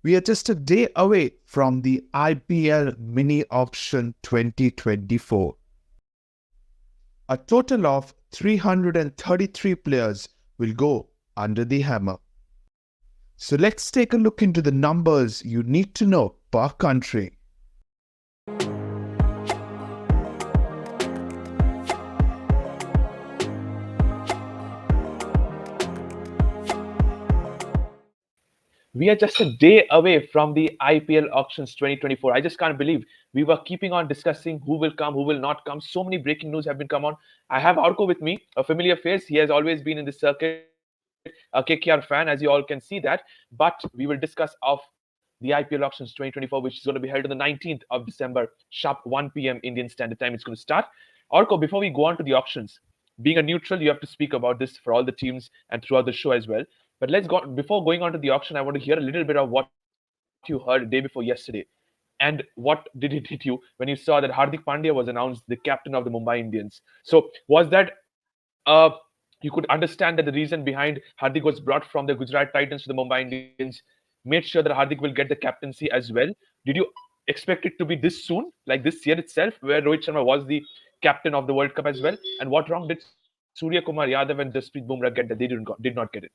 We are just a day away from the IPL mini auction 2024. A total of 333 players will go under the hammer. So let's take a look into the numbers you need to know per country. We are just a day away from the IPL auctions 2024. I just can't believe we were keeping on discussing who will come, who will not come. So many breaking news have been come on. I have Arko with me, a familiar face. He has always been in the circuit, a KKR fan, as you all can see that. But we will discuss of the IPL auctions 2024, which is going to be held on the 19th of December, sharp 1 p.m. Indian Standard Time. It's going to start. Arko, before we go on to the auctions, being a neutral, you have to speak about this for all the teams and throughout the show as well. But let's go before going on to the auction. I want to hear a little bit of what you heard day before yesterday, and what did it hit you when you saw that Hardik Pandya was announced the captain of the Mumbai Indians? So was that you could understand that the reason behind Hardik was brought from the Gujarat Titans to the Mumbai Indians, made sure that Hardik will get the captaincy as well? Did you expect it to be this soon, like this year itself, where Rohit Sharma was the captain of the World Cup as well? And what wrong did Surya Kumar Yadav and Jasprit Bumrah get that they did not get it?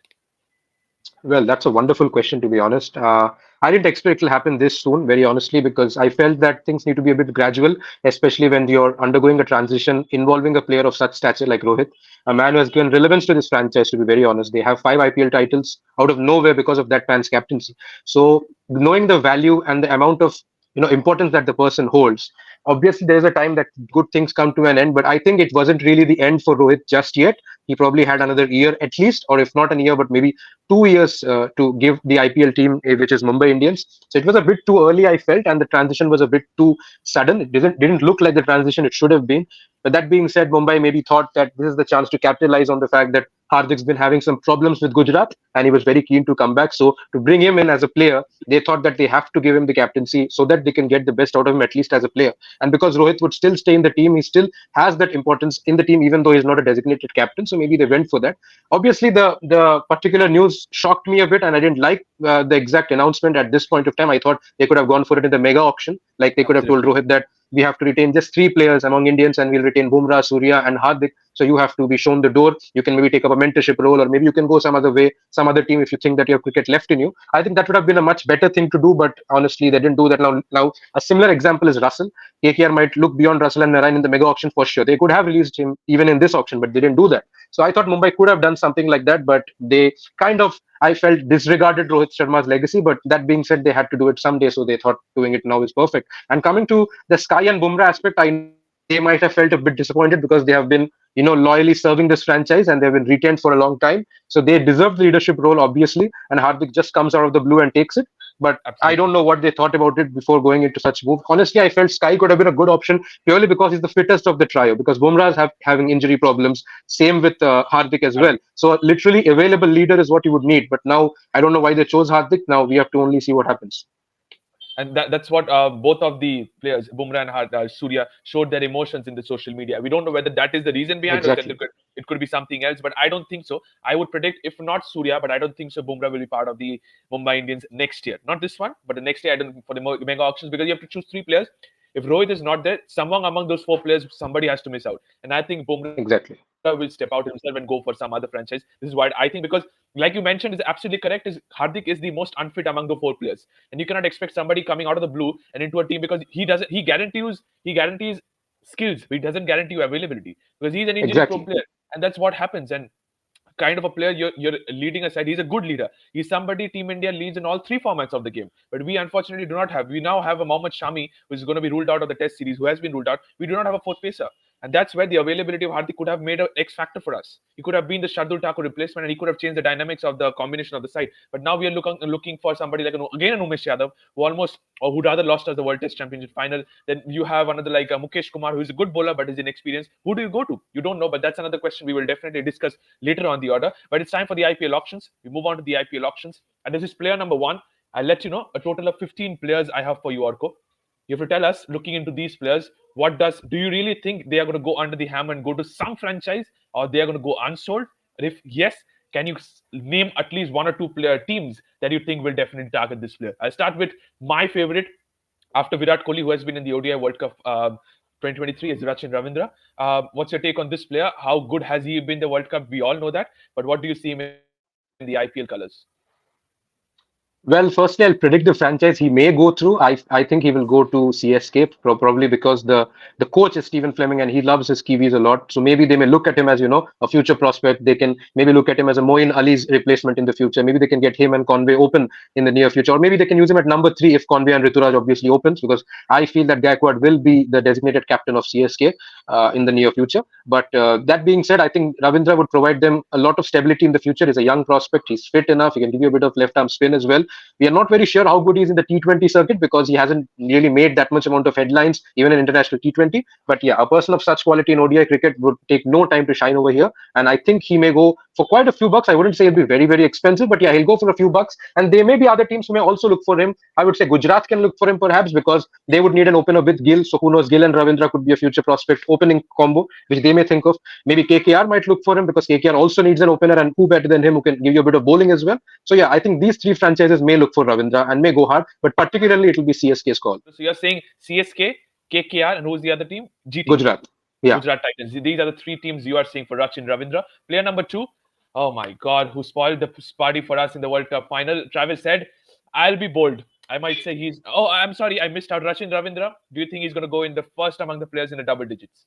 Well, that's a wonderful question, to be honest. I didn't expect it'll happen this soon, very honestly, because I felt that things need to be a bit gradual, especially when you're undergoing a transition involving a player of such stature like Rohit, a man who has given relevance to this franchise, to be very honest. They have 5 IPL titles out of nowhere because of that man's captaincy. So, knowing the value and the amount of importance that the person holds, obviously there is a time that good things come to an end, but I think it wasn't really the end for Rohit just yet. He probably had another year at least, or if not a year, but maybe 2 years to give the IPL team, which is Mumbai Indians. So it was a bit too early, I felt, and the transition was a bit too sudden. It didn't look like the transition it should have been. But that being said, Mumbai maybe thought that this is the chance to capitalize on the fact that Hardik's been having some problems with Gujarat, and he was very keen to come back. So to bring him in as a player, they thought that they have to give him the captaincy so that they can get the best out of him, at least as a player. And because Rohit would still stay in the team, he still has that importance in the team, even though he's not a designated captain. So maybe they went for that. Obviously, the particular news shocked me a bit, and I didn't like the exact announcement at this point of time. I thought they could have gone for it in the mega auction, like they could have told Absolutely. Rohit that we have to retain just 3 players among Indians, and we'll retain Bumrah, Surya, and Hardik. So you have to be shown the door. You can maybe take up a mentorship role, or maybe you can go some other way, some other team if you think that you have cricket left in you. I think that would have been a much better thing to do, but honestly, they didn't do that. Now a similar example is Russell. KKR might look beyond Russell and Narayan in the mega auction for sure. They could have released him even in this auction, but they didn't do that. So I thought Mumbai could have done something like that, but they kind of, I felt, disregarded Rohit Sharma's legacy. But that being said, they had to do it someday, so they thought doing it now is perfect. And coming to the Sky and Bumrah aspect, I know they might have felt a bit disappointed because they have been, loyally serving this franchise and they've been retained for a long time. So they deserve the leadership role, obviously. And Hardik just comes out of the blue and takes it. But I don't Absolutely. know what they thought about it before going into such move. Honestly, I felt Sky could have been a good option purely because he's the fittest of the trio. Because Bumrah is having injury problems. Same with Hardik as well. Hardik. So literally available leader is what you would need. But now I don't know why they chose Hardik. Now we have to only see what happens. And that's what both of the players, Bumrah and Surya, showed their emotions in the social media. We don't know whether that is the reason behind, or Exactly. it could be something else. But I don't think so. I would predict, if not Surya, but I don't think so, Bumrah will be part of the Mumbai Indians next year. Not this one, but the next year. I don't, for the mega auctions, because you have to choose 3 players. If Rohit is not there, someone among those 4 players, somebody has to miss out. And I think Bumrah will step Exactly. out himself and go for some other franchise. This is what I think, because like you mentioned, is absolutely correct. Is Hardik is the most unfit among the 4 players, and you cannot expect somebody coming out of the blue and into a team, because he doesn't. He guarantees skills. He doesn't guarantee you availability, because he's an injury prone Exactly. player, and that's what happens. And kind of a player you're leading a side. He's a good leader. He's somebody Team India leads in all 3 formats of the game. But we unfortunately do not have. We now have a Mohammad Shami, who is going to be ruled out of the Test series, who has been ruled out. We do not have a fourth pacer. And that's where the availability of Hardik could have made an X factor for us. He could have been the Shardul Thakur replacement, and he could have changed the dynamics of the combination of the side. But now we are looking for somebody like again an Umesh Yadav, who almost, or who rather lost us the World Test Championship final. Then you have another like Mukesh Kumar, who is a good bowler but is inexperienced. Who do you go to? You don't know, but that's another question we will definitely discuss later on the order. But it's time for the IPL auctions. We move on to the IPL auctions, and this is player number one. I'll let you know a total of 15 players I have for you, Orko. You have to tell us, looking into these players, what do you really think they are going to go under the hammer and go to some franchise, or they are going to go unsold? And if yes, Can you name at least one or two teams that you think will definitely target this player? I'll start with my favorite after Virat Kohli, who has been in the ODI World Cup 2023, is Rachin Ravindra. What's your take on this player? How good has he been in the World Cup? We all know that. But what do you see him in the IPL colors? Well, firstly, I'll predict the franchise he may go through. I think he will go to CSK probably because the coach is Stephen Fleming and he loves his Kiwis a lot. So maybe they may look at him as a future prospect. They can maybe look at him as a Moeen Ali's replacement in the future. Maybe they can get him and Conway open in the near future, or maybe they can use him at number three if Conway and Rituraj obviously opens. Because I feel that Gaikwad will be the designated captain of CSK in the near future. But that being said, I think Ravindra would provide them a lot of stability in the future. He's a young prospect. He's fit enough. He can give you a bit of left arm spin as well. We are not very sure how good he is in the T20 circuit because he hasn't really made that much amount of headlines, even in international T20. But yeah, a person of such quality in ODI cricket would take no time to shine over here. And I think he may go for quite a few bucks. I wouldn't say it'll be very, very expensive, but yeah, he'll go for a few bucks. And there may be other teams who may also look for him. I would say Gujarat can look for him perhaps because they would need an opener with Gill. So who knows, Gill and Ravindra could be a future prospect opening combo, which they may think of. Maybe KKR might look for him because KKR also needs an opener, and who better than him who can give you a bit of bowling as well. So yeah, I think these three franchises may look for Ravindra and may go hard, but particularly it will be CSK's call. So you're saying CSK, KKR, and who's the other team? GT. Gujarat. Yeah. Gujarat Titans. These are the three teams you are seeing for Rachin Ravindra. Player number two, oh my God, who spoiled the party for us in the World Cup final. Travis said, I'll be bold. I might say he's. Oh, I'm sorry, I missed out. Rachin Ravindra. Do you think he's going to go in the first among the players in the double digits?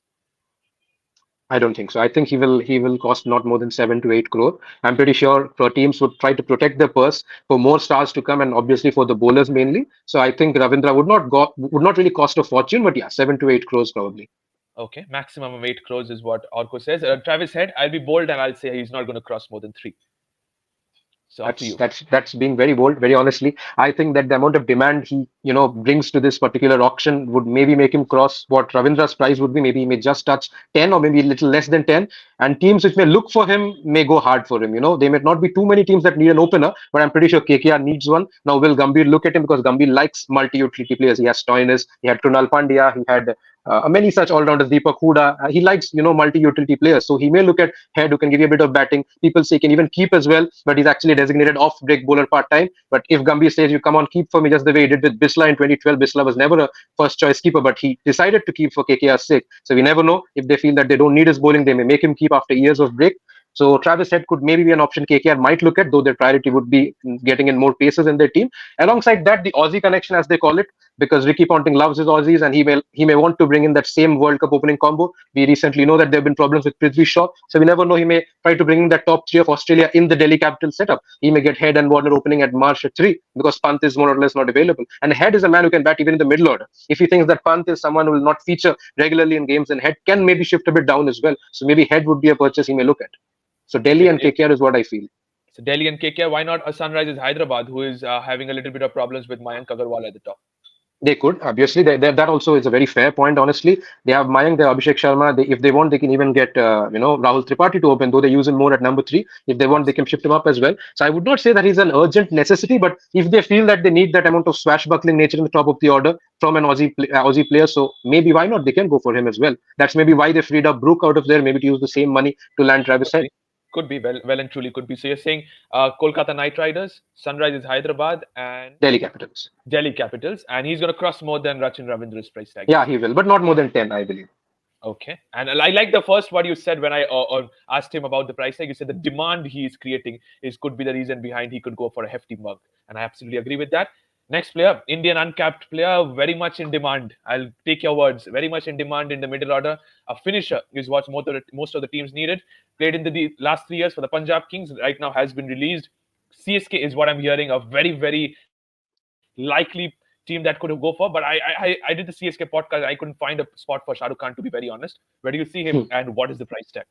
I don't think so. I think he will cost not more than 7 to 8 crore. I'm pretty sure teams would try to protect their purse for more stars to come, and obviously for the bowlers mainly. So I think Ravindra would not really cost a fortune, but yeah, 7 to 8 crores probably. Okay, maximum of 8 crores is what Orko says. Travis said, I'll be bold and I'll say he's not going to cross more than three. So up to That's you. that's that's being very bold. Very honestly, I think that the amount of demand he brings to this particular auction would maybe make him cross what Ravindra's price would be. Maybe he may just touch 10 or maybe a little less than 10. And teams which may look for him may go hard for him. There may not be too many teams that need an opener, but I'm pretty sure KKR needs one. Now, will Gambhir look at him because Gambhir likes multi-utility players? He has Stoinis, he had Krunal Pandya, he had many such all-rounders, Deepak Huda. He likes, multi-utility players. So he may look at Head, who can give you a bit of batting. People say he can even keep as well, but he's actually designated off-break bowler part-time. But if Gambhir says, you come on, keep for me, just the way he did with Bisla in 2012. Bisla was never a first-choice keeper, but he decided to keep for KKR's sake. So we never know. If they feel that they don't need his bowling, they may make him keep after years of break. So Travis Head could maybe be an option KKR might look at, though their priority would be getting in more paces in their team. Alongside that, the Aussie connection, as they call it, because Ricky Ponting loves his Aussies and he may want to bring in that same World Cup opening combo. We recently know that there have been problems with Prithvi Shaw, so we never know. He may try to bring in that top three of Australia in the Delhi capital setup. He may get Head and Warner opening at March at 3 because Pant is more or less not available. And Head is a man who can bat even in the middle order. If he thinks that Pant is someone who will not feature regularly in games, then Head can maybe shift a bit down as well. So maybe Head would be a purchase he may look at. So Delhi and Okay. KKR is what I feel. So Delhi and KKR, why not a Sunrisers Hyderabad, who is having a little bit of problems with Mayank Agarwal at the top? They could obviously. That also is a very fair point. Honestly, they have Mayank, they have Abhishek Sharma. If they want, they can even get Rahul Tripathi to open. Though they use him more at number 3. If they want, they can shift him up as well. So I would not say that he's an urgent necessity. But if they feel that they need that amount of swashbuckling nature in the top of the order from an Aussie player, so maybe why not? They can go for him as well. That's maybe why they freed up Brook out of there. Maybe to use the same money to land Travis Head. Could be well and truly could be. So you're saying Kolkata Knight Riders, Sunrisers Hyderabad, and Delhi Capitals. Delhi Capitals, and he's going to cross more than Rachin Ravindra's price tag. Yeah, he will, but not more than 10, I believe. Okay, and I like the first what you said when I asked him about the price tag. You said the demand he is creating could be the reason behind he could go for a hefty mug, and I absolutely agree with that. Next player, Indian uncapped player, very much in demand. I'll take your words. Very much in demand in the middle order. A finisher is what most of the teams needed. Played in the last 3 years for the Punjab Kings. Right now has been released. CSK is what I'm hearing. A very, very likely team that could go for. But I did the CSK podcast. I couldn't find a spot for Shah Rukh Khan, to be very honest. Where do you see him and what is the price tag?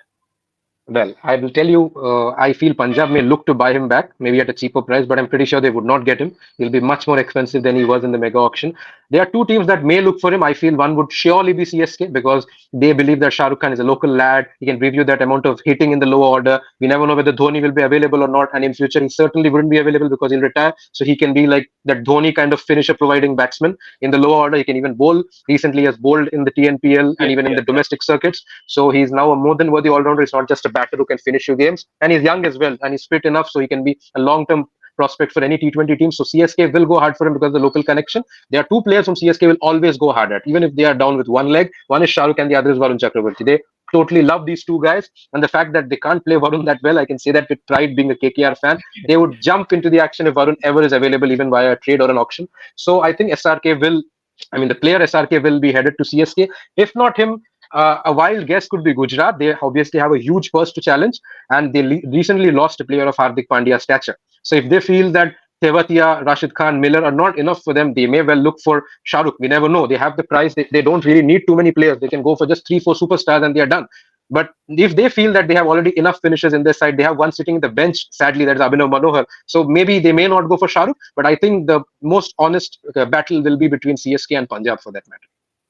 Well, I will tell you, I feel Punjab may look to buy him back, maybe at a cheaper price, but I'm pretty sure they would not get him. He'll be much more expensive than he was in the mega auction. There are two teams that may look for him. I feel one would surely be CSK because they believe that Shah Rukh Khan is a local lad. He can give you that amount of hitting in the lower order. We never know whether Dhoni will be available or not. And in future, he certainly wouldn't be available because he'll retire. So he can be like that Dhoni kind of finisher providing batsman in the lower order. He can even bowl. Recently, he has bowled in the TNPL and even in the domestic circuits. So he's now a more than worthy all-rounder. He's not just a batter who can finish you games, and he's young as well, and he's fit enough, so he can be a long-term prospect for any T20 team. So CSK will go hard for him because of the local connection. There are two players whom CSK will always go hard at, even if they are down with one leg. One is Shahrukh and the other is Varun Chakravarti. They totally love these two guys, and the fact that they can't play Varun that well, I can say that with pride, being a KKR fan. They would jump into the action if Varun ever is available, even via a trade or an auction. So I think SRK will. I mean, the player SRK will be headed to CSK. If not him, a wild guess could be Gujarat. They obviously have a huge purse to challenge, and they recently lost a player of Hardik Pandya's stature. So if they feel that Tewatia, Rashid Khan, Miller are not enough for them, they may well look for Shahrukh. We never know. They have the price. They don't really need too many players. They can go for just 3, 4 superstars and they are done. But if they feel that they have already enough finishers in their side, they have one sitting in the bench, sadly, that is Abhinav Manohar. So maybe they may not go for Shahrukh, but I think the most honest battle will be between CSK and Punjab for that matter,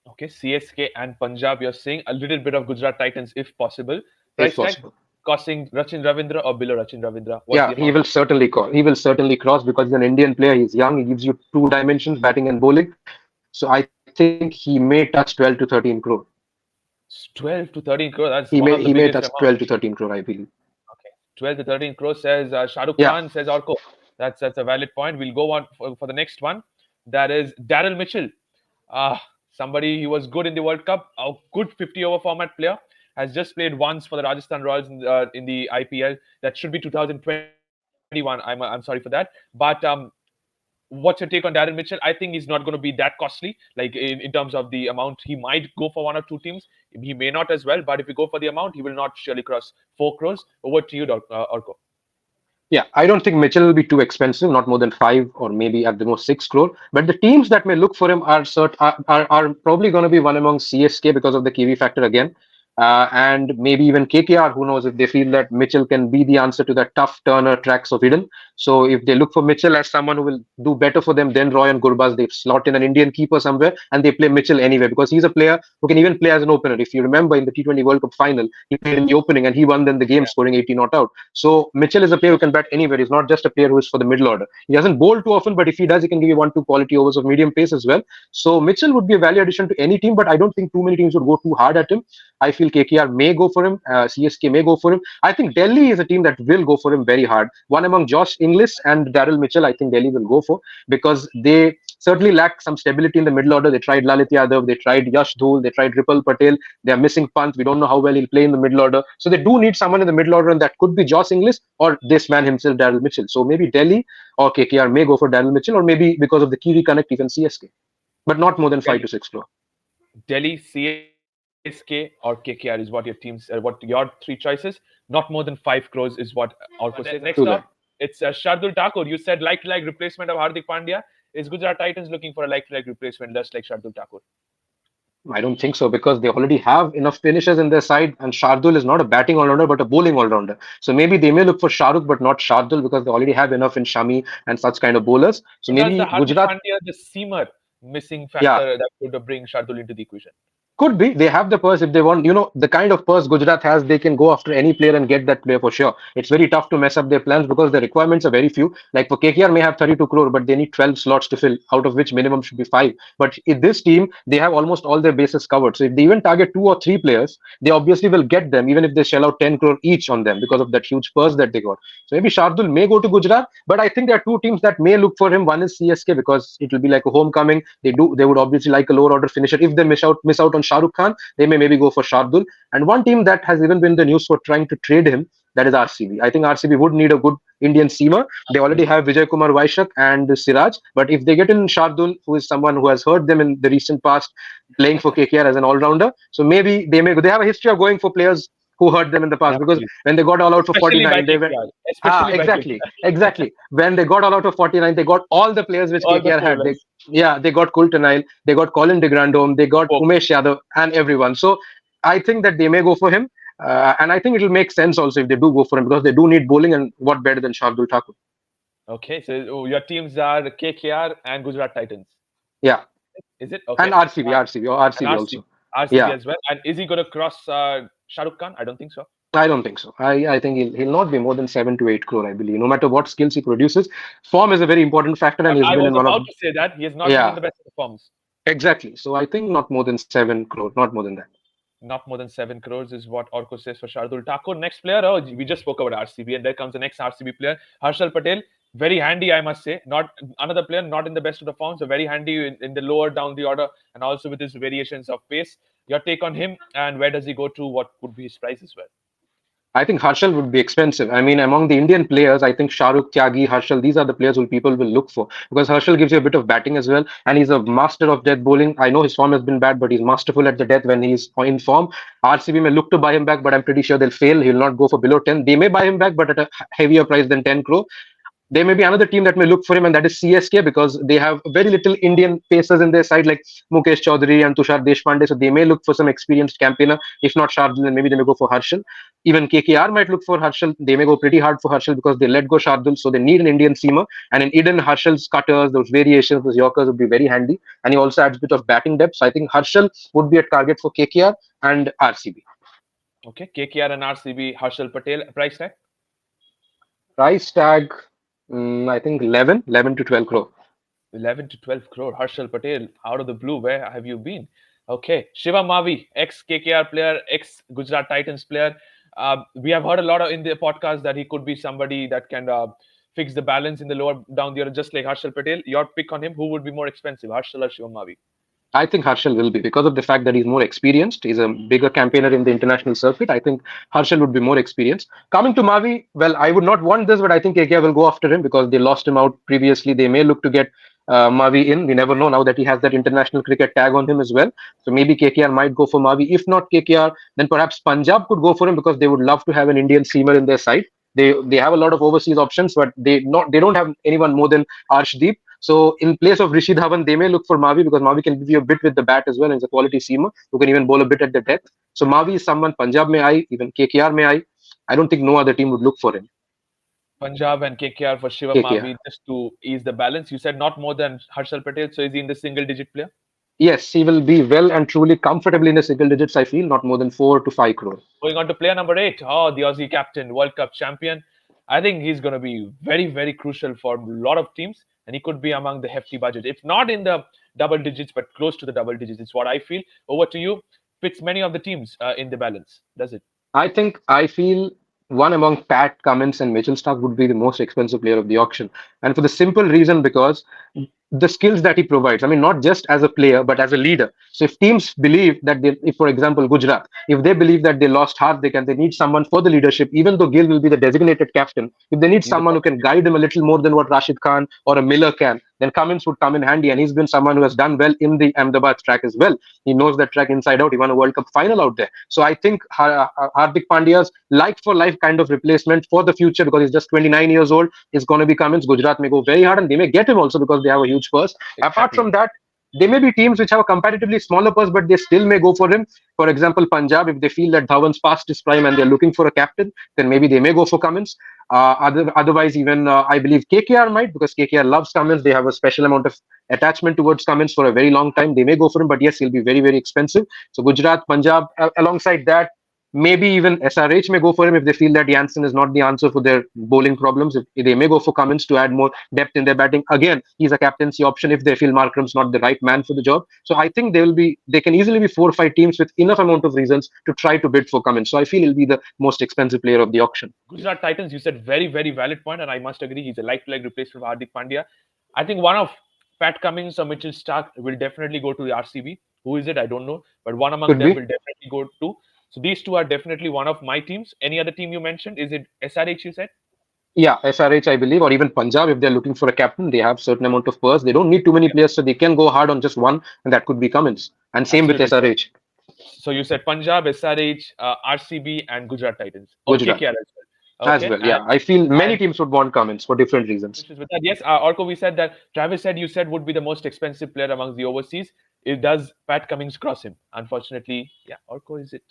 Okay, CSK and Punjab, you're saying a little bit of Gujarat Titans if possible. if Price tag possible. costing Rachin Ravindra or below Rachin Ravindra? What's Yeah, the he amount? will certainly call. He will certainly cross because he's an Indian player. He's young. He gives you two dimensions, batting and bowling. So I think he may touch 12 to 13 crore. 12 to 13 crore. That's He one may of the he may biggest touch amount. 12 to 13 crore, I believe. Okay, 12 to 13 crore says Shah Rukh Yeah, Khan, says Orko. That's a valid point. We'll go on for the next one. That is Daryl Mitchell. Somebody, he was good in the World Cup, a good 50 over format player. Has just played once for the Rajasthan Royals in the IPL. That should be 2021. I'm sorry for that. But what's your take on Darren Mitchell? I think he's not going to be that costly, like in terms of the amount. He might go for one or two teams. He may not as well. But if you go for the amount, he will not surely cross 4 crores. Over to you, Orko. yeah. I don't think Mitchell will be too expensive, not more than 5 or maybe at the most 6 crore. But the teams that may look for him are probably going to be one among CSK because of the Kiwi factor again. And maybe even KKR, who knows, if they feel that Mitchell can be the answer to that tough Turner tracks of Eden. So if they look for Mitchell as someone who will do better for them than Roy and Gurbaz, they slot in an Indian keeper somewhere and they play Mitchell anyway because he's a player who can even play as an opener. If you remember in the T20 World Cup final, he played in the opening and he won then the game, Yeah, scoring 80 not out. So Mitchell is a player who can bat anywhere. He's not just a player who is for the middle order. He doesn't bowl too often, but if he does, he can give you 1, 2 quality overs of medium pace as well. So Mitchell would be a value addition to any team, but I don't think too many teams would go too hard at him. I feel KKR may go for him, CSK may go for him. I think Delhi is a team that will go for him very hard. One among Josh Inglis and Daryl Mitchell, I think Delhi will go for because they certainly lack some stability in the middle order. They tried Lalit Yadav, they tried Yash Dhul, they tried Ripal Patel. They are missing Pant. We don't know how well he'll play in the middle order. So they do need someone in the middle order, and that could be Josh Inglis or this man himself, Daryl Mitchell. So maybe Delhi or KKR may go for Daryl Mitchell, or maybe because of the Kiwi connect, even CSK, but not more than 5 to 6 crore. Delhi, CSK, or KKR is what your teams, what your three choices. Not more than 5 crores is what Orko says. Next up, True that. it's Shardul Thakur. You said like replacement of Hardik Pandya. Is Gujarat Titans looking for a like replacement, just like Shardul Thakur? I don't think so because they already have enough finishers in their side, and Shardul is not a batting all rounder but a bowling all rounder. So maybe they may look for Shahrukh but not Shardul because they already have enough in Shami and such kind of bowlers. So So does the maybe Hardik Gujarat, Pandya, the seamer missing yeah, factor that could bring Shardul into the equation? could be. They have the purse if they want. You know, the kind of purse Gujarat has, they can go after any player and get that player for sure. It's very tough to mess up their plans because the requirements are very few. Like for KKR may have 32 crore, but they need 12 slots to fill, out of which minimum should be 5. But in this team, they have almost all their bases covered. So if they even target 2 or 3 players, they obviously will get them, even if they shell out 10 crore each on them because of that huge purse that they got. So maybe Shardul may go to Gujarat, but I think there are two teams that may look for him. One is CSK because it will be like a homecoming. They would obviously like a lower order finisher. If they miss out on Shah Rukh Khan, they may maybe go for Shardul. And one team that has even been in the news for trying to trade him, that is RCB. I think RCB would need a good Indian seamer. They already Absolutely. have Vijay Kumar Vaishak and Siraj, but if they get in Shardul, who is someone who has hurt them in the recent past, playing for KKR as an all-rounder, so maybe they have a history of going for players who hurt them in the past because Absolutely. when they got all out for Especially by 49, they went. KKR. Ah, Especially by exactly, KKR. exactly. When they got all out of 49, they got all the players which All the KKR had. bowlers. They got Kultanile, they got Colin de Grandhomme, they got Folk. Umesh Yadav, and everyone. So I think that they may go for him, and I think it will make sense also if they do go for him because they do need bowling, and what better than Shardul Thakur? Okay, so your teams are KKR and Gujarat Titans. Yeah, Is it? and Okay. RCB, or And RCB RCB. also. RCB Yeah, as well. And is he going to cross Shah Rukh Khan? I don't think so. I don't think so. I think he'll not be more than 7 to 8 crore. I believe, no matter what skills he produces, form is a very important factor, and he's I been in was one of about to say that he has not been in yeah, the best of forms. exactly. So I think not more than 7 crore, not more than that. Not more than 7 crores is what Orko says for Shardul Thakur. Next player, oh, we just spoke about RCB, and there comes the next RCB player, Harshal Patel. Very handy, I must say. Not another player, not in the best of the forms, so very handy in the lower down the order, and also with his variations of pace. Your take on him, and where does he go to? What would be his price as well? I think Harshal would be expensive. I mean, among the Indian players, I think Shahrukh, Tyagi, Harshal, these are the players who people will look for because Harshal gives you a bit of batting as well, and he's a master of death bowling. I know his form has been bad, but he's masterful at the death when he's in form. RCB may look to buy him back, but I'm pretty sure they'll fail. He'll not go for below 10. They may buy him back, but at a heavier price than 10 crore. There may be another team that may look for him, and that is CSK because they have very little Indian pacers in their side, like Mukesh Chaudhary and Tushar Deshpande. So they may look for some experienced campaigner. If not Shardul, then maybe they may go for Harshal. Even KKR might look for Harshal. They may go pretty hard for Harshal because they let go Shardul, so they need an Indian seamer. And in Eden, Harshal's cutters, those variations, those Yorkers would be very handy. And he also adds a bit of batting depth. So I think Harshal would be a target for KKR and RCB. Okay, KKR and RCB, Harshal Patel, price tag? Price tag, I think 11 to 12 crore. 11 to 12 crore. Harshal Patel, out of the blue, where have you been? Okay, Shiva Mavi, ex KKR player, ex Gujarat Titans player. We have heard a lot of in the podcast that he could be somebody that can fix the balance in the lower down the order, just like Harshal Patel. Your pick on him, who would be more expensive, Harshal or Shiva Mavi? I think Harshal will be because of the fact that he's more experienced. He's a bigger campaigner in the international circuit. I think Harshal would be more experienced. Coming to Mavi, well, I would not want this, but I think KKR will go after him because they lost him out previously. They may look to get Mavi in. We never know now that he has that international cricket tag on him as well. So maybe KKR might go for Mavi. If not KKR, then perhaps Punjab could go for him because they would love to have an Indian seamer in their side. They have a lot of overseas options, but they don't have anyone more than Arshdeep. So in place of Rishi Dhawan, they may look for Mavi because Mavi can give you a bit with the bat as well and is a quality seamer who can even bowl a bit at the death. So Mavi is someone Punjab may I, even KKR may I. I don't think no other team would look for him. Punjab and KKR for Shiva KKR. Mavi just to ease the balance. You said not more than Harshal Patel, so is he in the single digit player? Yes, he will be well and truly comfortably in the single digits, I feel, not more than 4 to 5 crore. Going on to player number 8. Oh, the Aussie captain, World Cup champion. I think he's going to be very, very crucial for a lot of teams, and he could be among the hefty budget. If not in the double digits, but close to the double digits, it's what I feel. Over to you. Fits many of the teams in the balance, does it? I feel one among Pat Cummins and Mitchell Stark would be the most expensive player of the auction. And for the simple reason because the skills that he provides. I mean, not just as a player, but as a leader. So if teams believe that they, if for example, Gujarat, if they believe that they lost Hardik and they need someone for the leadership, even though Gill will be the designated captain, if they need He's a someone who can guide them a little more than what Rashid Khan or a Miller can, then Cummins would come in handy. And he's been someone who has done well in the Ahmedabad track as well. He knows that track inside out. He won a World Cup final out there. So I think Hardik Pandya's like for life kind of replacement for the future because he's just 29 years old is going to be Cummins. Gujarat may go very hard and they may get him also because they have a huge purse. Apart from that, there may be teams which have a comparatively smaller purse, but they still may go for him. For example, Punjab, if they feel that Dhawan's past his prime and they're looking for a captain, then maybe they may go for Cummins. Otherwise, even I believe KKR might because KKR loves Cummins. They have a special amount of attachment towards Cummins for a very long time. They may go for him, but yes, he'll be very, very expensive. So Gujarat, Punjab, alongside that, maybe even SRH may go for him if they feel that Jansen is not the answer for their bowling problems. If they may go for Cummins to add more depth in their batting. Again, he's a captaincy option if they feel Markram's not the right man for the job. So I think they can easily be 4 or 5 teams with enough amount of reasons to try to bid for Cummins. So I feel he'll be the most expensive player of the auction. Gujarat Titans, you said very, very valid point, and I must agree he's a like-to-like replacement for Hardik Pandya. I think one of Pat Cummins or Mitchell Stark will definitely go to the RCB. Who is it? I don't know, but one among Could them be. will definitely go to. So these two are definitely one of my teams. Any other team you mentioned? Is it SRH? You said Yeah, SRH, I believe, or even Punjab, if they're looking for a captain, they have certain amount of purse. They don't need too many players, so they can go hard on just one, and that could be Cummins. And same with absolutely. SRH, So you said Punjab, SRH, RCB, and Gujarat Titans, or Gujarat KKR as well. as Okay, well. Yeah, I feel many teams would want Cummins for different reasons. with that, yes, Orko, we said that Travis said you said would be the most expensive player amongst the overseas. It does Pat Cummins cross him? Unfortunately, yeah. Orko, is it?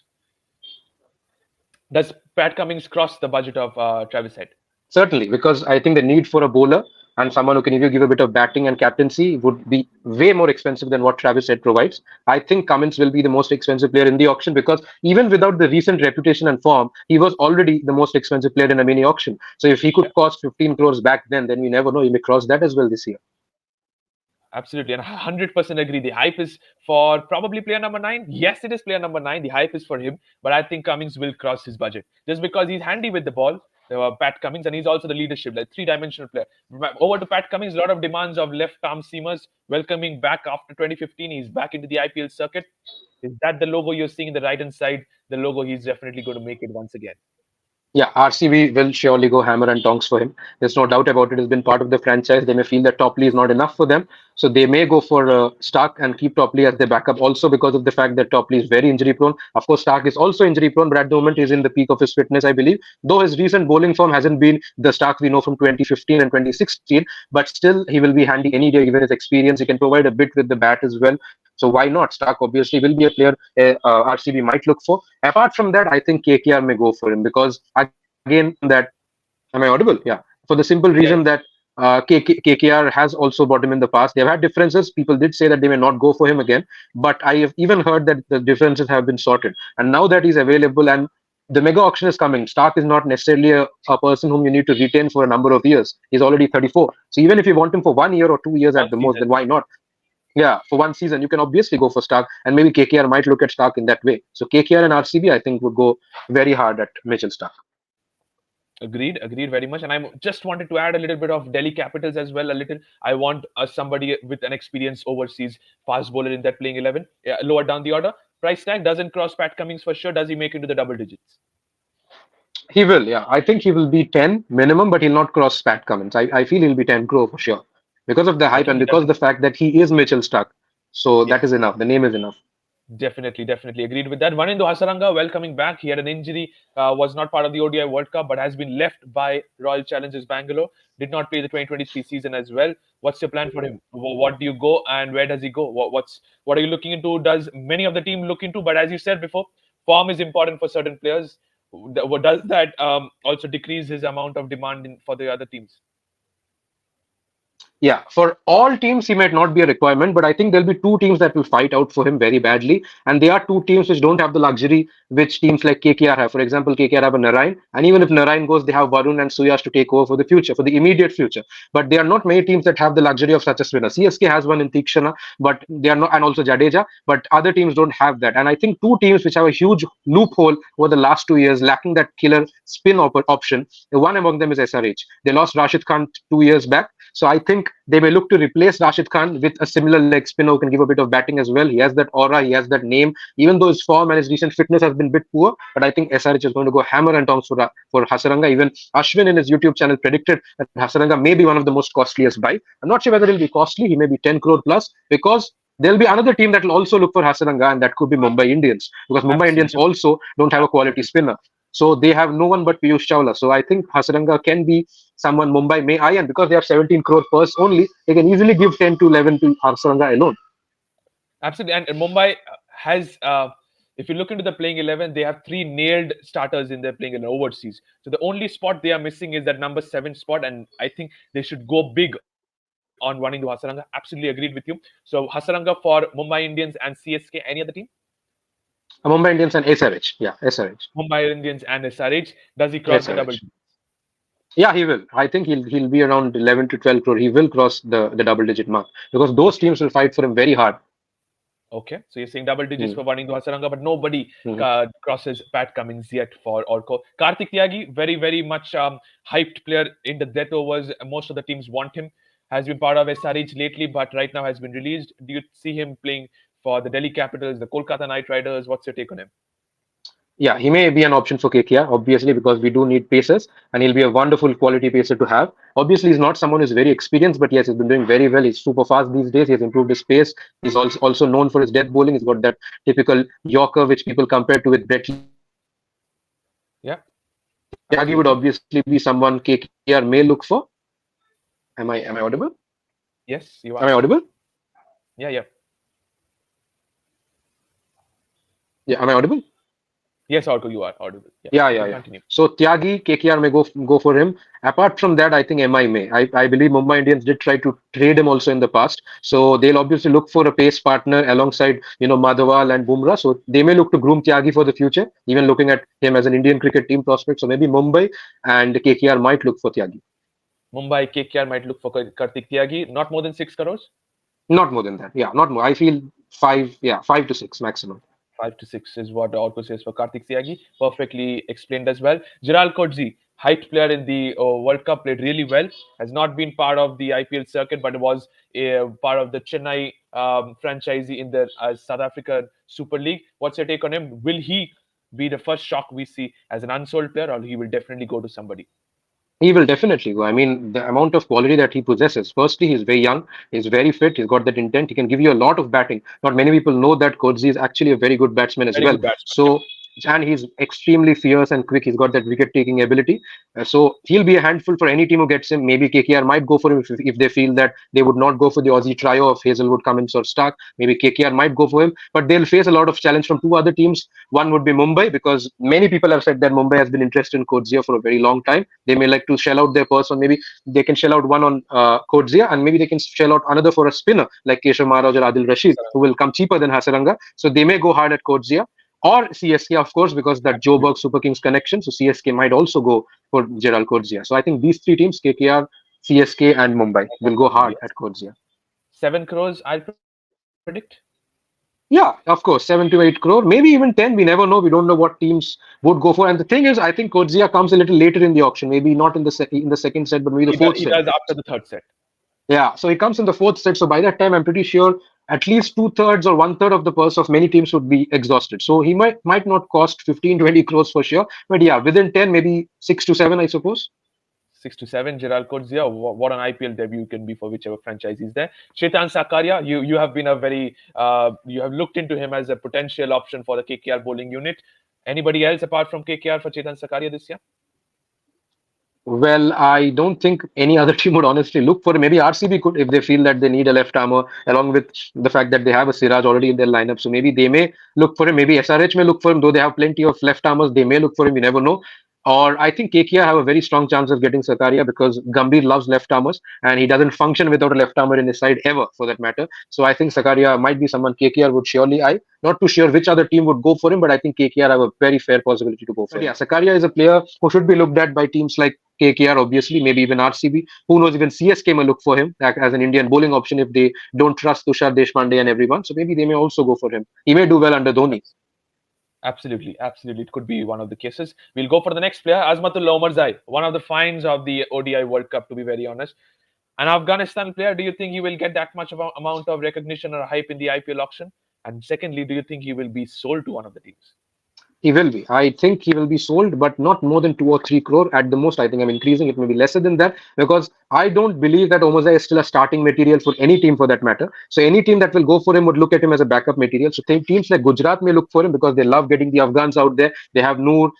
Does Pat Cummins cross the budget of Travis Head? Certainly, because I think the need for a bowler and someone who can even give a bit of batting and captaincy would be way more expensive than what Travis Head provides. I think Cummins will be the most expensive player in the auction because even without the recent reputation and form, he was already the most expensive player in a mini auction. So if he could cost 15 crores back then we never know. He may cross that as well this year. Absolutely, and 100% agree. The hype is for probably player number nine. Yes, it is player number nine. The hype is for him, but I think Cummings will cross his budget just because he's handy with the ball. Pat Cummings, and he's also the leadership, like three-dimensional player. Over to Pat Cummings, a lot of demands of left-arm seamers. Welcoming back after 2015, he's back into the IPL circuit. Is that the logo you're seeing in the right-hand side? The logo he's definitely going to make it once again. Yeah, RCB will surely go hammer and tongs for him. There's no doubt about it. He's been part of the franchise. They may feel that Topley is not enough for them. So they may go for Stark and keep Topley as their backup also because of the fact that Topley is very injury prone. Of course, Stark is also injury prone, but at the moment he's in the peak of his fitness, I believe. Though his recent bowling form hasn't been the Stark we know from 2015 and 2016, but still he will be handy any day given his experience. He can provide a bit with the bat as well. So why not? Stark obviously will be a player RCB might look for. Apart from that, I think KKR may go for him because again that am I audible? Yeah. For the simple reason Yeah, that KKR has also bought him in the past. They've had differences. People did say that they may not go for him again, but I have even heard that the differences have been sorted. And now that he's available and the mega auction is coming, Stark is not necessarily a person whom you need to retain for a number of years. He's already 34. So even if you want him for 1 year or 2 years one at the most, season. then why not? Yeah, for one season, you can obviously go for Stark, and maybe KKR might look at Stark in that way. So KKR and RCB, I think, would go very hard at Mitchell Stark. Agreed very much. And I just wanted to add a little bit of Delhi Capitals as well. A little. I want somebody with an experience overseas fast bowler in that playing 11. Yeah, lower down the order. Price tag doesn't cross Pat Cummings for sure. Does he make into the double digits? He will, yeah. I think he will be 10 minimum, but he'll not cross Pat Cummins. I feel he'll be 10 crore for sure. Because of the hype Okay, and he because of doesn't. the fact that he is Mitchell Stark. So Yeah, that is enough. The name is enough. definitely agreed with that. Vanindu Hasaranga, welcoming back. He had an injury, was not part of the ODI World Cup, but has been left by Royal Challengers Bangalore. Did not play the 2023 season as well. What's your plan for him? What do you go and where does he go? What are you looking into? Does many of the team look into? But as you said before, form is important for certain players. What does that also decrease his amount of demand for the other teams? Yeah, for all teams, he might not be a requirement, but I think there'll be two teams that will fight out for him very badly. And they are two teams which don't have the luxury which teams like KKR have. For example, KKR have a Narayan, and even if Narayan goes, they have Varun and Suyash to take over for the future, for the immediate future. But there are not many teams that have the luxury of such a spinner. CSK has one in Tikshana, but they are not, and also Jadeja, but other teams don't have that. And I think two teams which have a huge loophole over the last 2 years, lacking that killer spin option. One among them is SRH. They lost Rashid Khan 2 years back. So I think they may look to replace Rashid Khan with a similar leg spinner who can give a bit of batting as well. He has that aura, he has that name, even though his form and his recent fitness has been a bit poor. But I think SRH is going to go hammer and tongs for Hasaranga. Even Ashwin in his YouTube channel predicted that Hasaranga may be one of the most costliest buy. I'm not sure whether he'll be costly. He may be 10 crore plus because there'll be another team that will also look for Hasaranga, and that could be Mumbai Indians because Mumbai Indians Absolutely, also don't have a quality absolutely. spinner. So they have no one but Piyush Chawla. So I think Hasaranga can be someone Mumbai may eye, and because they have 17 crore purse only, they can easily give 10 to 11 to Hasaranga alone. Absolutely. And Mumbai has, if you look into the playing 11, they have three nailed starters in their playing 11 overseas. So the only spot they are missing is that number seven spot. And I think they should go big on running to Hasaranga. Absolutely agreed with you. So Hasaranga for Mumbai Indians and CSK. Any other team? Mumbai Indians and SRH. Yeah, SRH. Mumbai Indians and SRH. Does he cross the double? SRH. Yeah, he will. I think he'll be around 11 to 12 crore. He will cross the double digit mark because those Okay. teams will fight for him very hard. Okay. So you're saying double digits Hmm. for Vanindu Hasaranga, but nobody Hmm. crosses Pat Cummins yet for Orco. Karthik Tyagi, very much hyped player in the death overs. Most of the teams want him. Has been part of SRH lately, but right now has been released. Do you see him playing for the Delhi Capitals, the Kolkata Knight Riders? What's your take on him? Yeah, he may be an option for KKR, obviously, because we do need pacers, and he'll be a wonderful quality pacer to have. Obviously, he's not someone who's very experienced, but yes, he's been doing very well. He's super fast these days. He has improved his pace. He's also known for his death bowling. He's got that typical Yorker, which people compare to with Brett Lee. So I think Yeah, Tyagi would absolutely. obviously be someone KKR may look for. Am I audible? Yes, you Am I are. audible? Yeah. Yeah, am I audible? Yes, Orco, you are audible. Yeah, Yeah, you yeah, can yeah. continue. So Tyagi, KKR may go for him. Apart from that, I think MI may. I believe Mumbai Indians did try to trade him also in the past. So they'll obviously look for a pace partner alongside, Madhaval and Bumrah. So they may look to groom Tyagi for the future, even looking at him as an Indian cricket team prospect. So maybe Mumbai and KKR might look for Tyagi. Mumbai KKR might look for Karthik Tyagi, not more than 6 crores. Not more than that. Yeah, not more. I feel five. Yeah, 5 to 6 maximum. 5 to 6 is what Orko says for Karthik Siagi. Perfectly explained as well. Gerald Kodzi, hyped player in the World Cup, played really well. Has not been part of the IPL circuit, but was a part of the Chennai franchisee in the South African Super League. What's your take on him? Will he be the first shock we see as an unsold player, or he will definitely go to somebody? He will definitely go. I mean, the amount of quality that he possesses. Firstly, he's very young. He's very fit. He's got that intent. He can give you a lot of batting. Not many people know that Kodzi is actually a very good batsman as Very well. good batsman. Yep. So, and he's extremely fierce and quick. He's got that wicket-taking ability. So he'll be a handful for any team who gets him. Maybe KKR might go for him if they feel that they would not go for the Aussie trio of Hazelwood, Cummins, or Stark. Maybe KKR might go for him, but they'll face a lot of challenge from two other teams. One would be Mumbai, because many people have said that Mumbai has been interested in Coetzee for a very long time. They may like to shell out their purse, or maybe they can shell out one on Coetzee, and maybe they can shell out another for a spinner like Keshav Maharaj or Adil Rashid, who will come cheaper than Hasaranga. So they may go hard at Coetzee. Or CSK, of course, because that Joburg Super Kings connection. So CSK might also go for Gerald Coetzee. So I think these three teams, KKR, CSK, and Mumbai, will go hard Yes. at Coetzee. 7 crores, I'll predict. Yeah, of course, 7 to 8 crore, maybe even 10. We never know. We don't know what teams would go for. And the thing is, I think Coetzee comes a little later in the auction. Maybe not in the second set, but maybe the fourth He set. does after the third set. Yeah, so he comes in the fourth set. So by that time, I'm pretty sure at least two-thirds or one-third of the purse of many teams would be exhausted. So he might not cost 15 to 20 crores for sure. But yeah, within 10, maybe 6 to 7, I suppose. 6 to 7, Gerald Coetzee. What an IPL debut can be for whichever franchise is there. Chetan Sakaria, you have been a very you have looked into him as a potential option for the KKR bowling unit. Anybody else apart from KKR for Chetan Sakaria this year? Well, I don't think any other team would honestly look for him. Maybe RCB could if they feel that they need a left armour, along with the fact that they have a Siraj already in their lineup. So maybe they may look for him. Maybe SRH may look for him, though they have plenty of left armors. They may look for him. You never know. Or I think KKR have a very strong chance of getting Sakaria because Gambhir loves left armors and he doesn't function without a left armor in his side ever, for that matter. So I think Sakaria might be someone KKR would surely eye. Not too sure which other team would go for him, but I think KKR have a very fair possibility to go for him. Yeah, Sakaria is a player who should be looked at by teams like KKR, obviously, maybe even RCB. Who knows, even CSK may look for him as an Indian bowling option if they don't trust Tushar Deshpande and everyone. So maybe they may also go for him. He may do well under Dhoni. Absolutely, absolutely. It could be one of the cases. We'll go for the next player, Azmatullah Omarzai, one of the finds of the ODI World Cup, to be very honest. An Afghanistan player, do you think he will get that much of a amount of recognition or hype in the IPL auction? And secondly, do you think he will be sold to one of the teams? He will be. I think he will be sold, but not more than 2 or 3 crore at the most. I think I'm increasing. It may be lesser than that because I don't believe that Omarzai is still a starting material for any team for that matter. So any team that will go for him would look at him as a backup material. So teams like Gujarat may look for him because they love getting the Afghans out there. They have Noor,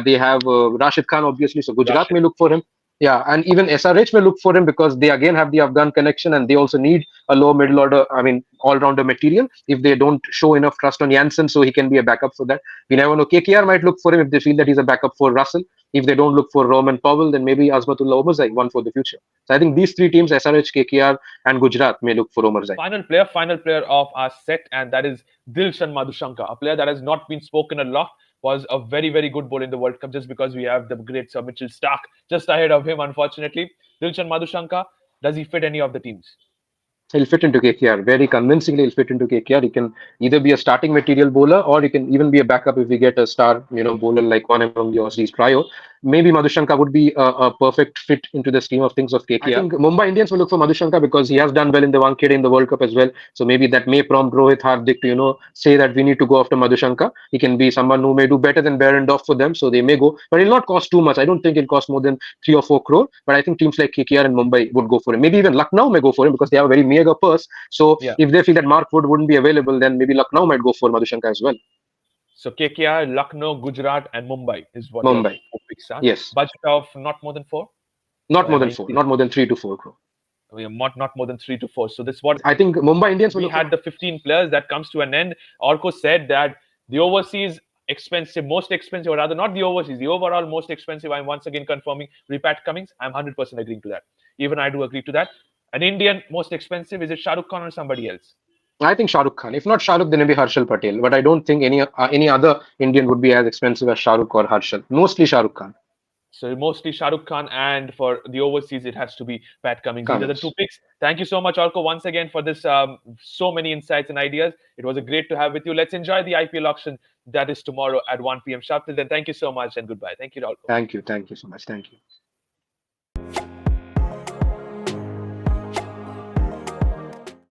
they have Rashid Khan, obviously. So Gujarat Rashid. may look for him. Yeah, and even SRH may look for him because they again have the Afghan connection and they also need a low middle order, I mean, all rounder material if they don't show enough trust on Janssen, so he can be a backup for that. We never know. KKR might look for him if they feel that he's a backup for Russell. If they don't look for Roman Powell, then maybe Azmatullah Omarzai, one for the future. So I think these three teams, SRH, KKR, and Gujarat, may look for Omarzai. Final player of our set, and that is Dilshan Madhushanka, a player that has not been spoken a lot. Was a very, very good bowler in the World Cup just because we have the great Sir Mitchell Stark just ahead of him, unfortunately. Dilshan Madhushanka, does he fit any of the teams? He'll fit into KKR very convincingly. He'll fit into KKR. He can either be a starting material bowler or he can even be a backup if we get a star, bowler like one among the Aussies trio. Maybe Madhushanka would be a perfect fit into the scheme of things of KKR. I think Mumbai Indians will look for Madhushanka because he has done well in the Wankhede in the World Cup as well. So maybe that may prompt Rohit Hardik to say that we need to go after Madhushanka. He can be someone who may do better than Behrendorff for them, so they may go. But he'll not cost too much. I don't think it'll cost more than 3 or 4 crore. But I think teams like KKR and Mumbai would go for him. Maybe even Lucknow may go for him because they have a very mega purse. So if they feel that Mark Wood wouldn't be available, then maybe Lucknow might go for Madhushanka as well. So KKR, Lucknow, Gujarat, and Mumbai is what Mumbai. your picks are. Yes. Budget of not more than 4? Not more than 4. Not more than 3 to 4 crore. Not more than 3 to 4. So this what I think Mumbai Indians will we had the 15 players that comes to an end. Orko said that the overseas most expensive, or rather not the overseas, the overall most expensive. I'm once again confirming Pat Cummins. I'm 100% agreeing to that. Even I do agree to that. An Indian most expensive, is it Shah Rukh Khan or somebody else? I think Shah Rukh Khan. If not Shah Rukh, then maybe Harshal Patel. But I don't think any other Indian would be as expensive as Shah Rukh or Harshal. Mostly Shah Rukh Khan. So mostly Shah Rukh Khan, and for the overseas, it has to be Pat Cummins. These are the two Cummins. picks. Thank you so much, Orko, once again for this so many insights and ideas. It was a great to have with you. Let's enjoy the IPL auction that is tomorrow at 1 p.m. sharp. Till then, thank you so much and goodbye. Thank you, Orko. Thank you. Thank you so much. Thank you.